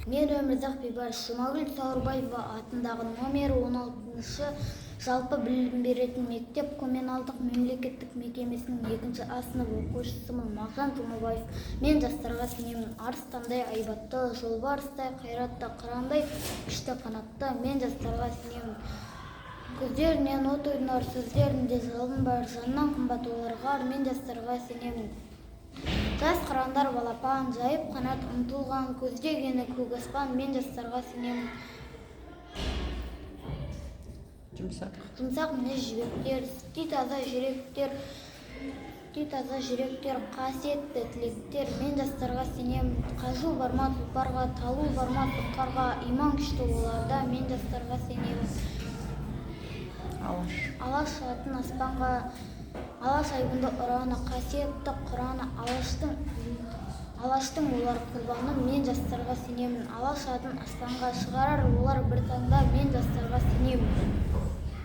Мен Өмірзақ Бейбарыс Жұмагүл Сауырбаева атындағы номері 16-шы жалпы білім беретін мектеп коммуналдық мемлекеттік мекемесінің 2-ші А сынып оқушысымын. Мағжан Жұмабаев. Мен жастарға сенемін. Арыстандай айбатты, жолбарыстай қайратты, қырандай күшті қанатты. Мен жастарға сенемін. Көздерінен от ойнар, сөздерінде жалын бар, жаннан қымбат оларға. Мен жастарға сенемін. Жас қырандар балапан жайып қанат ұмтылған, көздегені көк аспан. Мен жастарға сенемін. Жұмсақ мінез жібектер, таза жүректер, қасиетті тілектер. Мен жастарға сенемін. Қажу барма тұлпарға, талу барма тұлпарға, иман күшті оларда. Мен жастарға сенемін. Алаш шығатын аспанға, алаш айбынды ұраны, қасиетті құраны, алаштың олар құрбаны. Мен жастарға сенемін. Алаш атын аспанға шығарар олар бір таңда. Мен жастарға сенемін.